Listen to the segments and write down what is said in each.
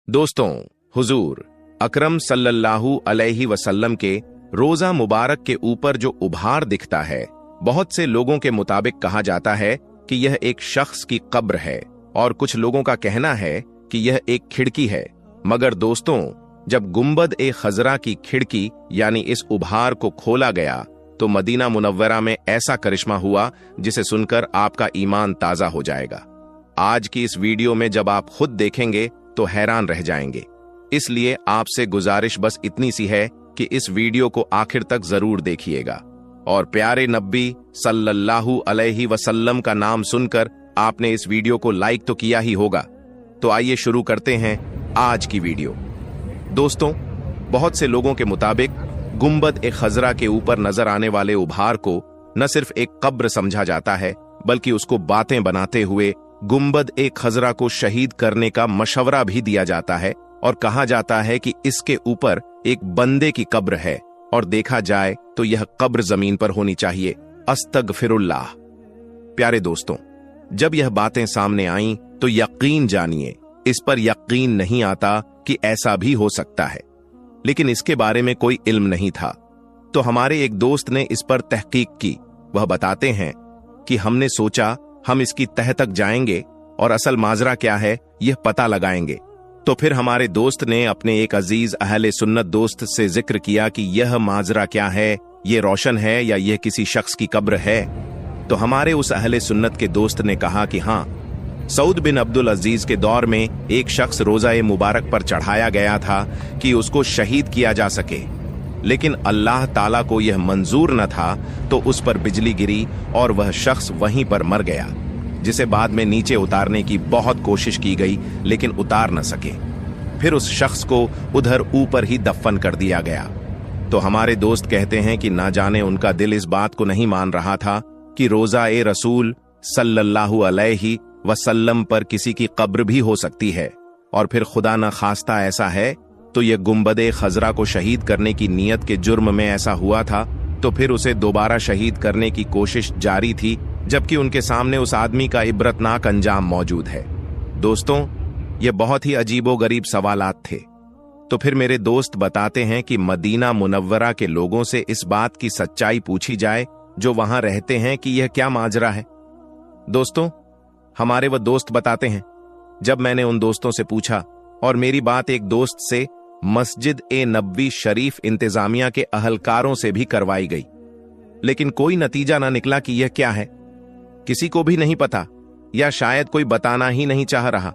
दोस्तों, हुजूर अकरम सल्लल्लाहु अलैहि वसल्लम के रोजा मुबारक के ऊपर जो उभार दिखता है, बहुत से लोगों के मुताबिक कहा जाता है कि यह एक शख्स की कब्र है और कुछ लोगों का कहना है कि यह एक खिड़की है। मगर दोस्तों, जब गुंबद ए खजरा की खिड़की यानी इस उभार को खोला गया तो मदीना मुनव्वरा में ऐसा करिश्मा हुआ जिसे सुनकर आपका ईमान ताजा हो जाएगा। आज की इस वीडियो में जब आप खुद देखेंगे तो हैरान रह जाएंगे। इसलिए आपसे गुजारिश बस इतनी सी है कि इस वीडियो को आखिर तक जरूर देखिएगा। और प्यारे नब्बी सल्लल्लाहु अलैहि वसल्लम का नाम सुनकर आपने इस वीडियो को लाइक तो किया ही होगा। तो आइए शुरू करते हैं आज की वीडियो। दोस्तों, बहुत से लोगों के मुताबिक गुंबद ए खजरा के ऊपर नजर आने वाले उभार को न सिर्फ एक कब्र समझा जाता है, बल्कि उसको बातें बनाते हुए गुंबद ए खजरा को शहीद करने का मशवरा भी दिया जाता है और कहा जाता है कि इसके ऊपर एक बंदे की कब्र है और देखा जाए तो यह कब्र जमीन पर होनी चाहिए। अस्तगफिरुल्लाह। प्यारे दोस्तों, जब यह बातें सामने आईं तो यकीन जानिए, इस पर यकीन नहीं आता कि ऐसा भी हो सकता है, लेकिन इसके बारे में कोई इल्म नहीं था। तो हमारे एक दोस्त ने इस पर तहकीक की। वह बताते हैं कि हमने सोचा हम इसकी तह तक जाएंगे और असल माजरा क्या है यह पता लगाएंगे। तो फिर हमारे दोस्त ने अपने एक अजीज अहले सुन्नत दोस्त से जिक्र किया कि यह माजरा क्या है, यह रोशन है या यह किसी शख्स की कब्र है। तो हमारे उस अहले सुन्नत के दोस्त ने कहा कि हाँ, सऊद बिन अब्दुल अजीज के दौर में एक शख्स रोजा मुबारक पर चढ़ाया गया था कि उसको शहीद किया जा सके, लेकिन अल्लाह ताला को यह मंजूर न था तो उस पर बिजली गिरी और वह शख्स वहीं पर मर गया, जिसे बाद में नीचे उतारने की बहुत कोशिश की गई लेकिन उतार न सके। फिर उस शख्स को उधर ऊपर ही दफन कर दिया गया। तो हमारे दोस्त कहते हैं कि ना जाने उनका दिल इस बात को नहीं मान रहा था कि रोजा ए रसूल सल्लल्लाहु अलैहि वसल्लम पर किसी की कब्र भी हो सकती है, और फिर खुदा न खास्ता ऐसा है तो यह गुंबदे खजरा को शहीद करने की नीयत के जुर्म में ऐसा हुआ था, तो फिर उसे दोबारा शहीद करने की कोशिश जारी थी, जबकि उनके सामने उस आदमी का इबरतनाक अंजाम मौजूद है। दोस्तों, ये बहुत ही अजीबोगरीब सवालात थे। तो फिर मेरे दोस्त बताते हैं कि मदीना मुनव्वरा के लोगों से इस बात की सच्चाई पूछी जाए जो वहां रहते हैं कि यह क्या माजरा है। दोस्तों, हमारे वह दोस्त बताते हैं, जब मैंने उन दोस्तों से पूछा और मेरी बात एक दोस्त से मस्जिद ए नबवी शरीफ इंतजामिया के अहलकारों से भी करवाई गई, लेकिन कोई नतीजा ना निकला कि यह क्या है। किसी को भी नहीं पता, या शायद कोई बताना ही नहीं चाह रहा,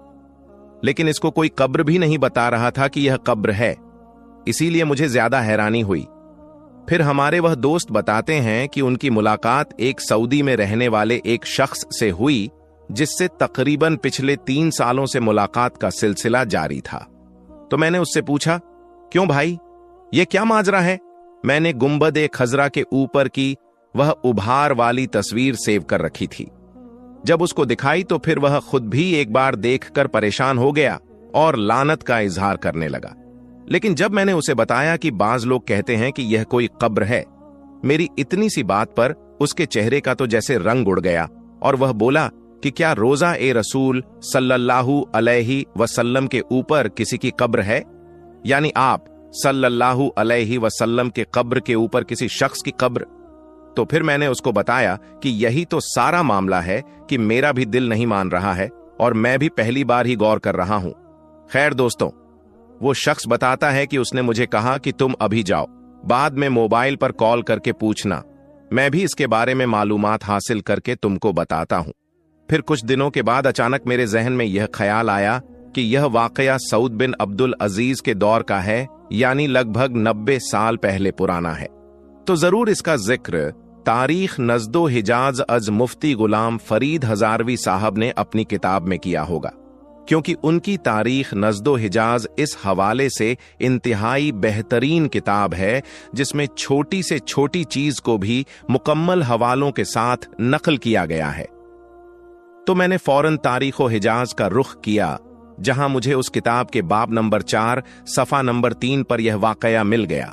लेकिन इसको कोई कब्र भी नहीं बता रहा था कि यह कब्र है। इसीलिए मुझे ज्यादा हैरानी हुई। फिर हमारे वह दोस्त बताते हैं कि उनकी मुलाकात एक सऊदी में रहने वाले एक शख्स से हुई जिससे तकरीबन पिछले 3 सालों से मुलाकात का सिलसिला जारी था। तो मैंने उससे पूछा, क्यों भाई, यह क्या माजरा है? मैंने गुंबद ए खजरा के ऊपर की वह उभार वाली तस्वीर सेव कर रखी थी। जब उसको दिखाई तो फिर वह खुद भी एक बार देखकर परेशान हो गया और लानत का इजहार करने लगा। लेकिन जब मैंने उसे बताया कि बाज लोग कहते हैं कि यह कोई कब्र है, मेरी इतनी सी बात पर उसके चेहरे का तो जैसे रंग उड़ गया और वह बोला कि क्या रोजा ए रसूल सल्लल्लाहु अलैहि वसल्लम के ऊपर किसी की कब्र है, यानी आप सल्लल्लाहु अलैहि वसल्लम के कब्र के ऊपर किसी शख्स की कब्र। तो फिर मैंने उसको बताया कि यही तो सारा मामला है कि मेरा भी दिल नहीं मान रहा है और मैं भी पहली बार ही गौर कर रहा हूं। खैर दोस्तों, वो शख्स बताता है कि उसने मुझे कहा कि तुम अभी जाओ, बाद में मोबाइल पर कॉल करके पूछना, मैं भी इसके बारे में मालूमात हासिल करके तुमको बताता हूं। फिर कुछ दिनों के बाद अचानक मेरे जहन में यह ख्याल आया कि यह वाकया सऊद बिन अब्दुल अजीज के दौर का है, यानी लगभग 90 साल पहले पुराना है। तो जरूर इसका जिक्र तारीख नज़्दो हिजाज अज मुफ्ती गुलाम फरीद हजारवी साहब ने अपनी किताब में किया होगा, क्योंकि उनकी तारीख नज़्दो हिजाज इस हवाले से इंतहाई बेहतरीन किताब है, जिसमें छोटी से छोटी चीज को भी मुकम्मल हवालों के साथ नकल किया गया है। तो मैंने फौरन तारीखो हिजाज का रुख किया, जहां मुझे उस किताब के बाब नंबर 4 सफा नंबर 3 पर यह वाकया मिल गया,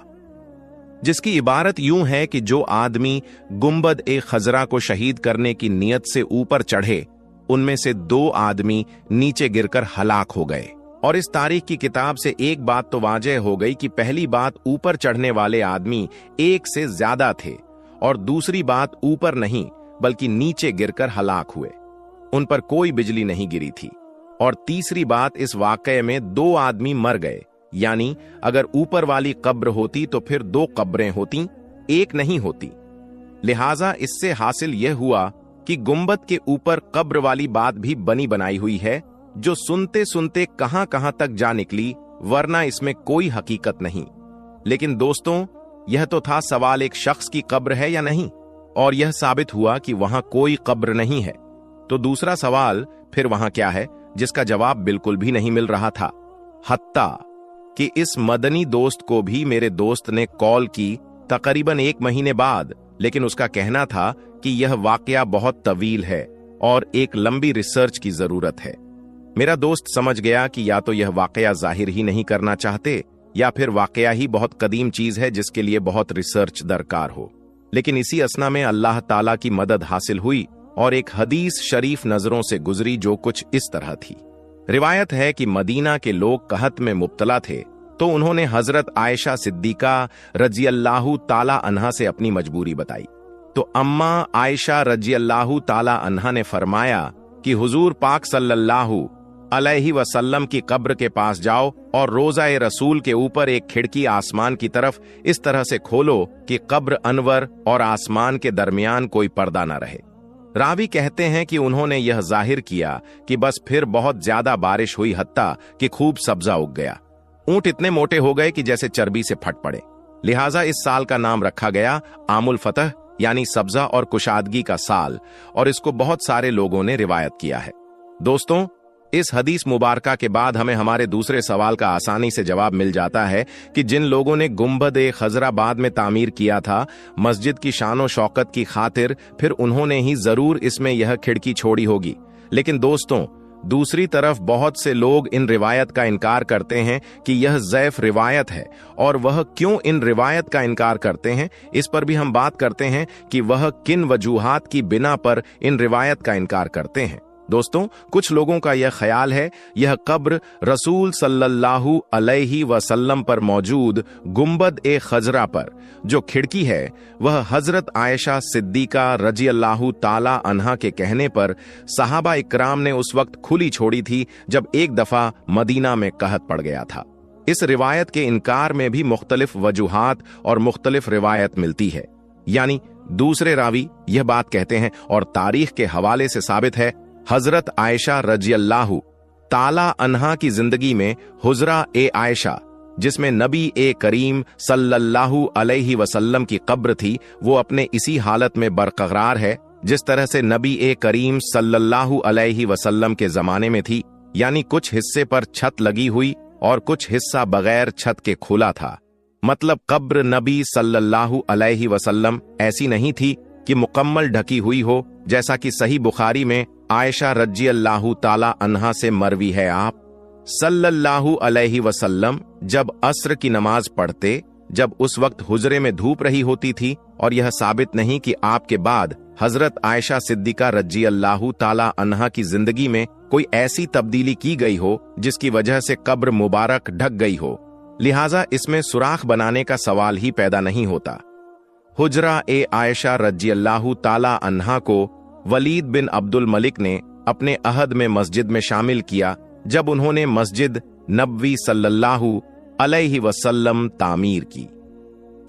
जिसकी इबारत यूं है कि जो आदमी गुंबद ए खजरा को शहीद करने की नीयत से ऊपर चढ़े, उनमें से 2 आदमी नीचे गिरकर हलाक हो गए। और इस तारीख की किताब से एक बात तो वाजह हो गई कि पहली बात ऊपर चढ़ने वाले आदमी एक से ज्यादा थे, और दूसरी बात ऊपर नहीं बल्कि नीचे गिरकर हलाक हुए, उन पर कोई बिजली नहीं गिरी थी। और तीसरी बात, इस वाकये में 2 आदमी मर गए, यानी अगर ऊपर वाली कब्र होती तो फिर 2 कब्रें होती, एक नहीं होती। लिहाजा इससे हासिल यह हुआ कि गुंबद के ऊपर कब्र वाली बात भी बनी बनाई हुई है, जो सुनते सुनते कहां कहां तक जा निकली, वरना इसमें कोई हकीकत नहीं। लेकिन दोस्तों, यह तो था सवाल एक शख्स की कब्र है या नहीं, और यह साबित हुआ कि वहां कोई कब्र नहीं है। तो दूसरा सवाल फिर वहां क्या है, जिसका जवाब बिल्कुल भी नहीं मिल रहा था। हत्ता कि इस मदनी दोस्त को भी मेरे दोस्त ने कॉल की तकरीबन 1 महीने बाद, लेकिन उसका कहना था कि यह वाकया बहुत तवील है और एक लंबी रिसर्च की जरूरत है। मेरा दोस्त समझ गया कि या तो यह वाकया जाहिर ही नहीं करना चाहते, या फिर वाकया ही बहुत कदीम चीज है जिसके लिए बहुत रिसर्च दरकार हो। लेकिन इसी असना में अल्लाह ताला की मदद हासिल हुई और एक हदीस शरीफ नजरों से गुजरी जो कुछ इस तरह थी। रिवायत है कि मदीना के लोग कहत में मुब्तला थे, तो उन्होंने हजरत आयशा सिद्दीका रजियल्लाहु ताला अन्हा से अपनी मजबूरी बताई। तो अम्मा आयशा रजियल्लाहु ताला अन्हा ने फरमाया कि हुजूर पाक सल्लल्लाहु अलैहि वसल्लम की कब्र के पास जाओ और रोज़ा-ए रसूल के ऊपर एक खिड़की आसमान की तरफ इस तरह से खोलो कि कब्र अनवर और आसमान के दरमियान कोई पर्दा न रहे। रावी कहते हैं कि उन्होंने यह जाहिर किया कि बस फिर बहुत ज्यादा बारिश हुई, हत्ता कि खूब सब्जा उग गया। ऊंट इतने मोटे हो गए कि जैसे चर्बी से फट पड़े। लिहाजा इस साल का नाम रखा गया आमुल फतह, यानी सब्जा और कुशादगी का साल, और इसको बहुत सारे लोगों ने रिवायत किया है। दोस्तों, इस हदीस मुबारका के बाद हमें हमारे दूसरे सवाल का आसानी से जवाब मिल जाता है कि जिन लोगों ने गुंबद-ए-खजराबाद में तामीर किया था मस्जिद की शान व शौकत की खातिर, फिर उन्होंने ही जरूर इसमें यह खिड़की छोड़ी होगी। लेकिन दोस्तों, दूसरी तरफ बहुत से लोग इन रिवायत का इनकार करते हैं कि यह ज़ैफ रिवायत है, और वह क्यों इन रिवायत का इनकार करते हैं, इस पर भी हम बात करते हैं कि वह किन वजूहात की बिना पर इन रिवायत का इनकार करते हैं। दोस्तों, कुछ लोगों का यह ख्याल है यह कब्र रसूल सल्लल्लाहु अलैहि वसल्लम पर मौजूद गुंबद-ए-खजरा पर जो खिड़की है वह हजरत आयशा सिद्दीका रजियल्लाहु ताला अन्हा के कहने पर सहाबा इकराम ने उस वक्त खुली छोड़ी थी जब एक दफा मदीना में कहत पड़ गया था। इस रिवायत के इनकार में भी मुख्तलिफ वजूहात और मुख्तलिफ रिवायत मिलती है, यानी दूसरे रावी यह बात कहते हैं और तारीख के हवाले से साबित है हजरत आयशा रजियल्लाहु ताला अन्हा की जिंदगी में हुजरा-ए-आयशा, जिसमें नबी-ए-करीम सल्लल्लाहु अलैहि वसल्लम की कब्र थी, वो अपने इसी हालत में बरकरार है जिस तरह से नबी-ए-करीम सल्लल्लाहु अलैहि वसल्लम के जमाने में थी, यानी कुछ हिस्से पर छत लगी हुई और कुछ हिस्सा बगैर छत के खुला था। मतलब कब्र नबी सल्लल्लाहु अलैहि वसल्लम ऐसी नहीं थी कि मुकम्मल ढकी हुई हो, जैसा कि सही बुखारी में आयशा रज़ियल्लाहु ताला अन्हा से मरवी है। आप सल्लल्लाहु अलैहि वसल्लम जब अस्र की नमाज पढ़ते, जब उस वक्त हुजरे में धूप रही होती थी, और यह साबित नहीं कि आपके बाद हजरत आयशा सिद्दीका रज़ियल्लाहु ताला अन्हा की जिंदगी में कोई ऐसी तब्दीली की गई हो जिसकी वजह से कब्र मुबारक ढक गई हो। लिहाजा इसमें सुराख बनाने का सवाल ही पैदा नहीं होता। हुजरा-ए-आयशा रज़ियल्लाहु ताला अन्हा को वलीद बिन अब्दुल मलिक ने अपने अहद में मस्जिद में शामिल किया जब उन्होंने मस्जिद नबवी सल्लल्लाहु अलैहि वसल्लम तामीर की।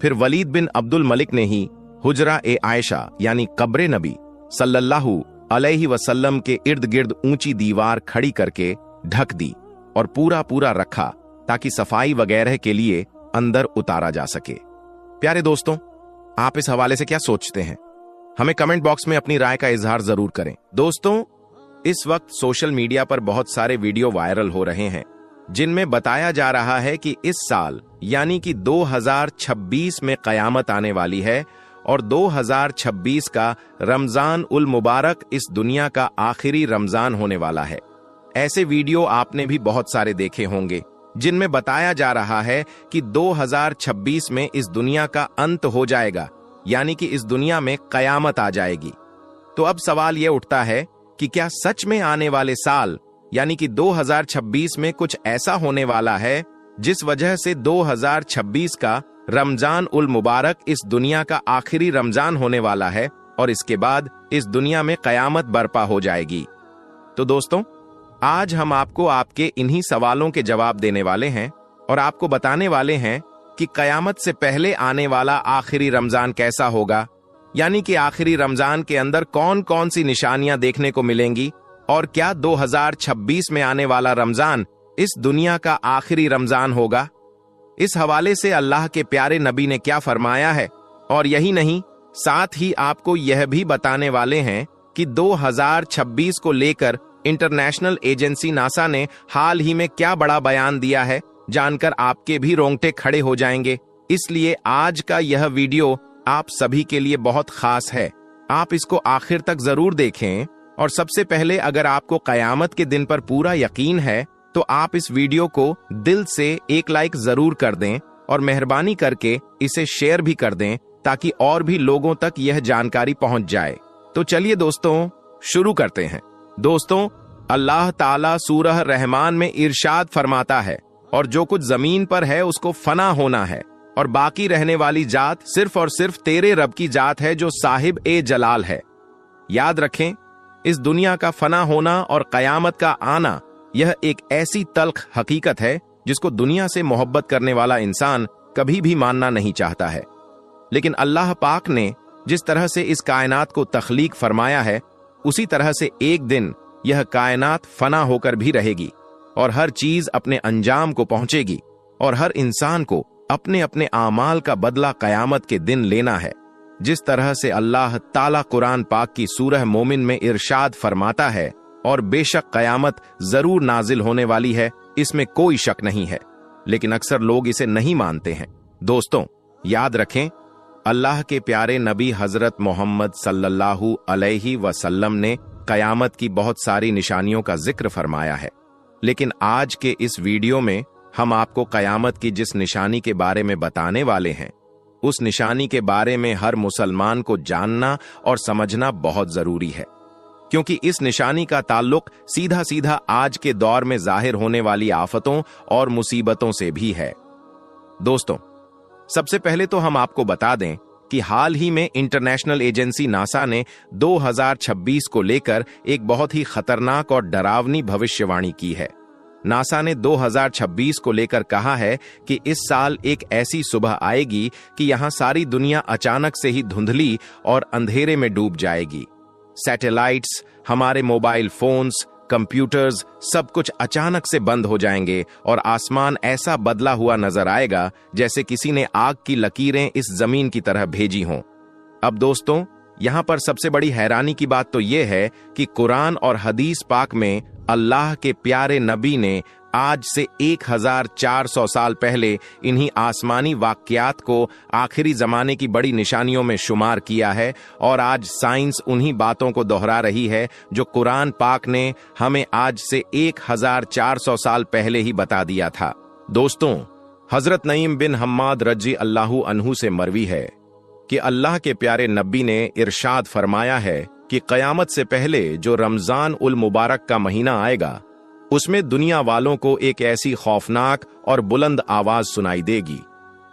फिर वलीद बिन अब्दुल मलिक ने ही हुजरा-ए-आयशा यानी कब्र नबी सल्लल्लाहु अलैहि वसल्लम के इर्द गिर्द ऊंची दीवार खड़ी करके ढक दी और पूरा रखा ताकि सफाई वगैरह के लिए अंदर उतारा जा सके। प्यारे दोस्तों, आप इस हवाले से क्या सोचते हैं? हमें कमेंट बॉक्स में अपनी राय का इजहार जरूर करें। दोस्तों, इस वक्त सोशल मीडिया पर बहुत सारे वीडियो वायरल हो रहे हैं जिनमें बताया जा रहा है कि इस साल यानी कि 2026 में कयामत आने वाली है और 2026 का रमजान उल मुबारक इस दुनिया का आखिरी रमजान होने वाला है। ऐसे वीडियो आपने भी बहुत सारे देखे होंगे जिनमें बताया जा रहा है कि 2026 में इस दुनिया का अंत हो जाएगा, यानी कि इस दुनिया में कयामत आ जाएगी। तो अब सवाल यह उठता है कि क्या सच में आने वाले साल यानी कि 2026 में कुछ ऐसा होने वाला है जिस वजह से 2026 का रमजान उल मुबारक इस दुनिया का आखिरी रमजान होने वाला है और इसके बाद इस दुनिया में कयामत बर्पा हो जाएगी। तो दोस्तों, आज हम आपको आपके इन्हीं सवालों के जवाब देने वाले हैं और आपको बताने वाले हैं कि कयामत से पहले आने वाला आखिरी रमजान कैसा होगा, यानी कि आखिरी रमजान के अंदर कौन कौन सी निशानियां देखने को मिलेंगी और क्या 2026 में आने वाला रमजान इस दुनिया का आखिरी रमजान होगा। इस हवाले से अल्लाह के प्यारे नबी ने क्या फरमाया है, और यही नहीं, साथ ही आपको यह भी बताने वाले हैं कि 2026 को लेकर इंटरनेशनल एजेंसी नासा ने हाल ही में क्या बड़ा बयान दिया है, जानकर आपके भी रोंगटे खड़े हो जाएंगे। इसलिए आज का यह वीडियो आप सभी के लिए बहुत खास है। आप इसको आखिर तक जरूर देखें। और सबसे पहले, अगर आपको कयामत के दिन पर पूरा यकीन है तो आप इस वीडियो को दिल से एक लाइक जरूर कर दें और मेहरबानी करके इसे शेयर भी कर दें ताकि और भी लोगों तक यह जानकारी पहुंच जाए। तो चलिए दोस्तों, शुरू करते हैं। दोस्तों, अल्लाह ताला सूरह रहमान में इरशाद फरमाता है, और जो कुछ जमीन पर है उसको फना होना है और बाकी रहने वाली जात सिर्फ और सिर्फ तेरे रब की जात है जो साहिब ए जलाल है। याद रखें, इस दुनिया का फना होना और कयामत का आना यह एक ऐसी तल्ख हकीकत है जिसको दुनिया से मोहब्बत करने वाला इंसान कभी भी मानना नहीं चाहता है। लेकिन अल्लाह पाक ने जिस तरह से इस कायनात को तख्लीक फरमाया है, उसी तरह से एक दिन यह कायनात फना होकर भी रहेगी और हर चीज अपने अंजाम को पहुंचेगी और हर इंसान को अपने अपने आमाल का बदला कयामत के दिन लेना है। जिस तरह से अल्लाह ताला कुरान पाक की सूरह मोमिन में इरशाद फरमाता है, और बेशक कयामत जरूर नाजिल होने वाली है, इसमें कोई शक नहीं है, लेकिन अक्सर लोग इसे नहीं मानते हैं। दोस्तों, याद रखें, अल्लाह के प्यारे नबी हजरत मोहम्मद सल्लल्लाहु अलैहि वसल्लम ने कयामत की बहुत सारी निशानियों का जिक्र फरमाया है, लेकिन आज के इस वीडियो में हम आपको कयामत की जिस निशानी के बारे में बताने वाले हैं, उस निशानी के बारे में हर मुसलमान को जानना और समझना बहुत जरूरी है, क्योंकि इस निशानी का ताल्लुक सीधा सीधा आज के दौर में जाहिर होने वाली आफतों और मुसीबतों से भी है। दोस्तों, सबसे पहले तो हम आपको बता दें कि हाल ही में इंटरनेशनल एजेंसी नासा ने 2026 को लेकर एक बहुत ही खतरनाक और डरावनी भविष्यवाणी की है। नासा ने 2026 को लेकर कहा है कि इस साल एक ऐसी सुबह आएगी कि यहां सारी दुनिया अचानक से ही धुंधली और अंधेरे में डूब जाएगी। सैटेलाइट्स, हमारे मोबाइल फोन्स, कंप्यूटर्स, सब कुछ अचानक से बंद हो जाएंगे और आसमान ऐसा बदला हुआ नजर आएगा जैसे किसी ने आग की लकीरें इस जमीन की तरह भेजी हों। अब दोस्तों, यहां पर सबसे बड़ी हैरानी की बात तो यह है कि कुरान और हदीस पाक में अल्लाह के प्यारे नबी ने आज से 1400 साल पहले इन्हीं आसमानी वाकयात को आखिरी जमाने की बड़ी निशानियों में शुमार किया है, और आज साइंस उन्हीं बातों को दोहरा रही है जो कुरान पाक ने हमें आज से 1400 साल पहले ही बता दिया था। दोस्तों, हजरत नईम बिन हम्माद रजी अल्लाहु अन्हु से मरवी है कि अल्लाह के प्यारे नबी ने इरशाद फरमाया है कि कयामत से पहले जो रमजान उल मुबारक का महीना आएगा, उसमें दुनिया वालों को एक ऐसी खौफनाक और बुलंद आवाज सुनाई देगी,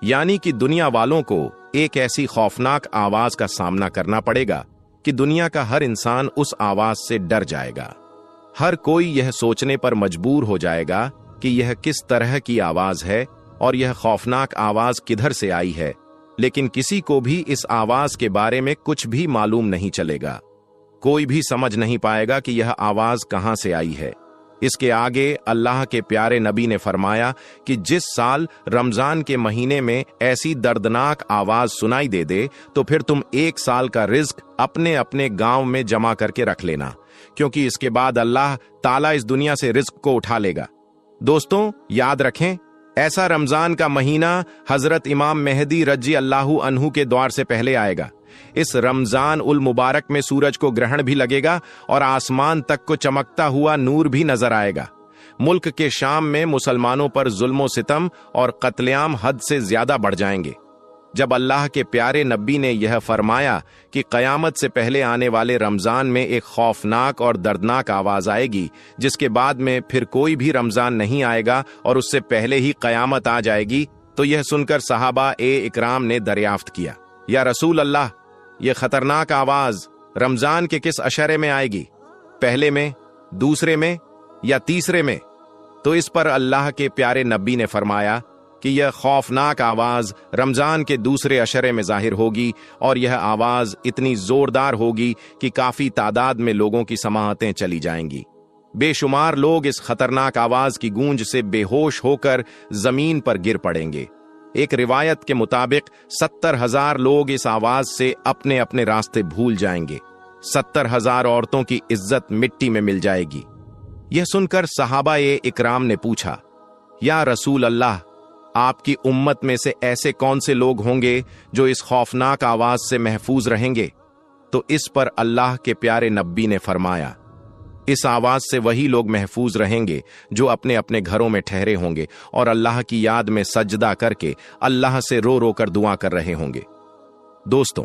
यानी कि दुनिया वालों को एक ऐसी खौफनाक आवाज का सामना करना पड़ेगा कि दुनिया का हर इंसान उस आवाज से डर जाएगा। हर कोई यह सोचने पर मजबूर हो जाएगा कि यह किस तरह की आवाज है और यह खौफनाक आवाज किधर से आई है, लेकिन किसी को भी इस आवाज के बारे में कुछ भी मालूम नहीं चलेगा। कोई भी समझ नहीं पाएगा कि यह आवाज कहां से आई है। इसके आगे अल्लाह के प्यारे नबी ने फरमाया कि जिस साल रमजान के महीने में ऐसी दर्दनाक आवाज सुनाई दे तो फिर तुम 1 साल का रिज्क अपने अपने गांव में जमा करके रख लेना, क्योंकि इसके बाद अल्लाह ताला इस दुनिया से रिज्क को उठा लेगा। दोस्तों, याद रखें, ऐसा रमजान का महीना हजरत इमाम मेहदी रजी अल्लाहु अन्हु के दौर से पहले आएगा। इस रमजान उल मुबारक में सूरज को ग्रहण भी लगेगा और आसमान तक को चमकता हुआ नूर भी नजर आएगा। मुल्क के शाम में मुसलमानों पर जुल्म सितम और कत्लेआम हद से ज्यादा बढ़ जाएंगे। जब अल्लाह के प्यारे नबी ने यह फरमाया कि क़यामत से पहले आने वाले रमज़ान में एक खौफनाक और दर्दनाक आवाज़ आएगी, जिसके बाद में फिर कोई भी रमज़ान नहीं आएगा और उससे पहले ही क़यामत आ जाएगी, तो यह सुनकर सहाबा ए इकराम ने दरियाफ्त किया, या रसूल अल्लाह, यह खतरनाक आवाज़ रमज़ान के किस अशरे में आएगी? पहले में, दूसरे में या तीसरे में? तो इस पर अल्लाह के प्यारे नबी ने फरमाया कि यह खौफनाक आवाज़ रमज़ान के दूसरे अशरे में जाहिर होगी, और यह आवाज़ इतनी ज़ोरदार होगी कि काफ़ी तादाद में लोगों की समाअतें चली जाएंगी। बेशुमार लोग इस खतरनाक आवाज़ की गूंज से बेहोश होकर ज़मीन पर गिर पड़ेंगे। एक रिवायत के मुताबिक 70,000 लोग इस आवाज़ से अपने अपने रास्ते भूल जाएंगे। 70,000 औरतों की इज्जत मिट्टी में मिल जाएगी। यह सुनकर सहाबा ए इकराम ने पूछा, या रसूल अल्लाह, आपकी उम्मत में से ऐसे कौन से लोग होंगे जो इस खौफनाक आवाज से महफूज रहेंगे? तो इस पर अल्लाह के प्यारे नबी ने फरमाया, इस आवाज से वही लोग महफूज रहेंगे जो अपने अपने घरों में ठहरे होंगे और अल्लाह की याद में सजदा करके अल्लाह से रो रो कर दुआ कर रहे होंगे। दोस्तों,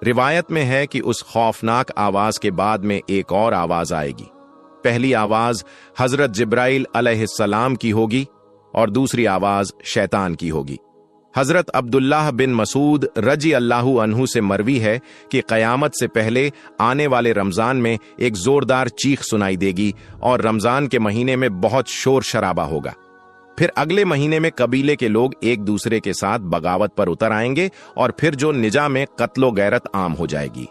रिवायत में है कि उस खौफनाक आवाज के बाद में एक और आवाज आएगी। पहली आवाज हजरत जिब्राइल अलैहिस्सलाम की होगी और दूसरी आवाज शैतान की होगी। हजरत अब्दुल्लाह बिन मसूद रजी अल्लाहु अन्हु से मरवी है कि क़यामत से पहले आने वाले रमजान में एक जोरदार चीख सुनाई देगी और रमजान के महीने में बहुत शोर शराबा होगा। फिर अगले महीने में कबीले के लोग एक दूसरे के साथ बगावत पर उतर आएंगे और फिर जो निजा में कत्लो गैरत आम हो जाएगी।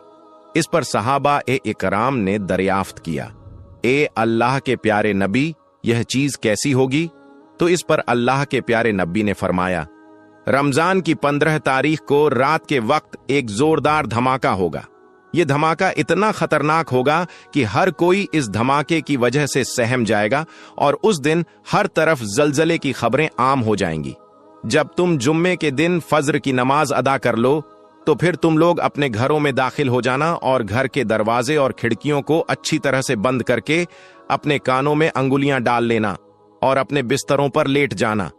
इस पर सहाबा ए इकराम ने दरियाफ्त किया, ए अल्लाह के प्यारे नबी, यह चीज कैसी होगी? तो इस पर अल्लाह के प्यारे नबी ने फरमाया, रमजान की 15 तारीख को रात के वक्त एक जोरदार धमाका होगा। यह धमाका इतना खतरनाक होगा कि हर कोई इस धमाके की वजह से सहम जाएगा और उस दिन हर तरफ जलजले की खबरें आम हो जाएंगी। जब तुम जुम्मे के दिन फज्र की नमाज अदा कर लो तो फिर तुम लोग अपने घरों में दाखिल हो जाना और घर के दरवाजे और खिड़कियों को अच्छी तरह से बंद करके अपने कानों में अंगुलियां डाल लेना और अपने बिस्तरों पर लेट जाना।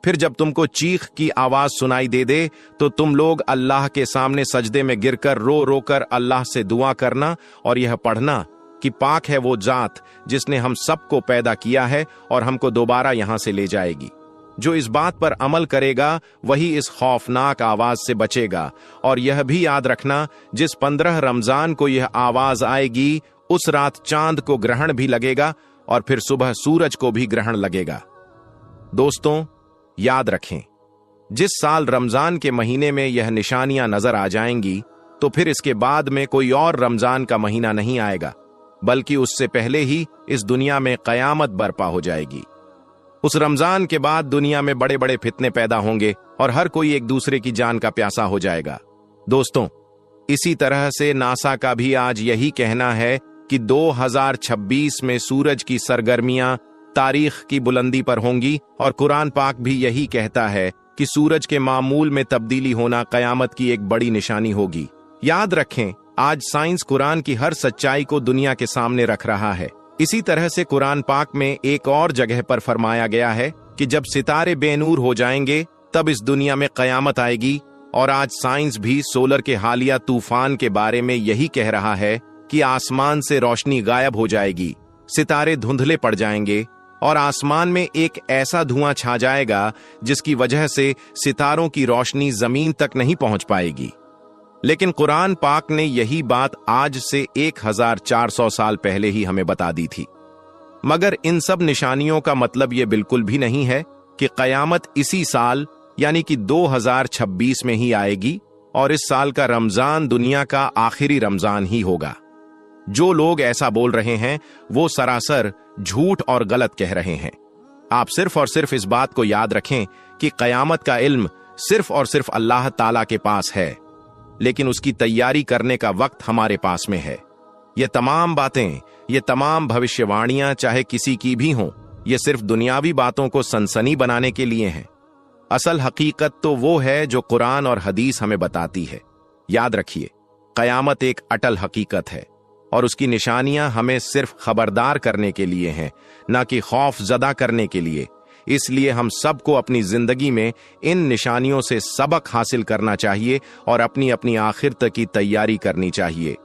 फिर जब तुमको चीख की आवाज सुनाई दे दे तो तुम लोग अल्लाह के सामने सजदे में गिरकर रो रो कर अल्लाह से दुआ करना और यह पढ़ना कि पाक है वो जात जिसने हम सबको पैदा किया है और हमको दोबारा यहां से ले जाएगी। जो इस बात पर अमल करेगा वही इस खौफनाक आवाज से बचेगा। और यह भी याद रखना, जिस 15 रमजान को यह आवाज आएगी उस रात चांद को ग्रहण भी लगेगा और फिर सुबह सूरज को भी ग्रहण लगेगा। दोस्तों, याद रखें, जिस साल रमजान के महीने में यह निशानियां नजर आ जाएंगी तो फिर इसके बाद में कोई और रमजान का महीना नहीं आएगा, बल्कि उससे पहले ही इस दुनिया में कयामत बर्पा हो जाएगी। उस रमजान के बाद दुनिया में बड़े बड़े फितने पैदा होंगे और हर कोई एक दूसरे की जान का प्यासा हो जाएगा। दोस्तों, इसी तरह से नासा का भी आज यही कहना है कि 2026 में सूरज की सरगर्मियां तारीख की बुलंदी पर होंगी और कुरान पाक भी यही कहता है कि सूरज के मामूल में तब्दीली होना कयामत की एक बड़ी निशानी होगी। याद रखें, आज साइंस कुरान की हर सच्चाई को दुनिया के सामने रख रहा है। इसी तरह से कुरान पाक में एक और जगह पर फरमाया गया है कि जब सितारे बेनूर हो जाएंगे तब इस दुनिया में कयामत आएगी। और आज साइंस भी सोलर के हालिया तूफान के बारे में यही कह रहा है कि आसमान से रोशनी गायब हो जाएगी, सितारे धुंधले पड़ जाएंगे और आसमान में एक ऐसा धुआं छा जाएगा जिसकी वजह से सितारों की रोशनी जमीन तक नहीं पहुंच पाएगी। लेकिन कुरान पाक ने यही बात आज से 1400 साल पहले ही हमें बता दी थी। मगर इन सब निशानियों का मतलब यह बिल्कुल भी नहीं है कि कयामत इसी साल यानी कि 2026 में ही आएगी और इस साल का रमजान दुनिया का आखिरी रमजान ही होगा। जो लोग ऐसा बोल रहे हैं वो सरासर झूठ और गलत कह रहे हैं। आप सिर्फ और सिर्फ इस बात को याद रखें कि कयामत का इल्म सिर्फ और सिर्फ अल्लाह ताला के पास है, लेकिन उसकी तैयारी करने का वक्त हमारे पास में है। ये तमाम बातें, ये तमाम भविष्यवाणियां चाहे किसी की भी हों, ये सिर्फ दुनियावी बातों को सनसनी बनाने के लिए हैं। असल हकीकत तो वो है जो कुरान और हदीस हमें बताती है। याद रखिए, कयामत एक अटल हकीकत है और उसकी निशानियां हमें सिर्फ खबरदार करने के लिए हैं, ना कि खौफ ज़दा करने के लिए। इसलिए हम सबको अपनी जिंदगी में इन निशानियों से सबक हासिल करना चाहिए और अपनी अपनी आखिर तक की तैयारी करनी चाहिए।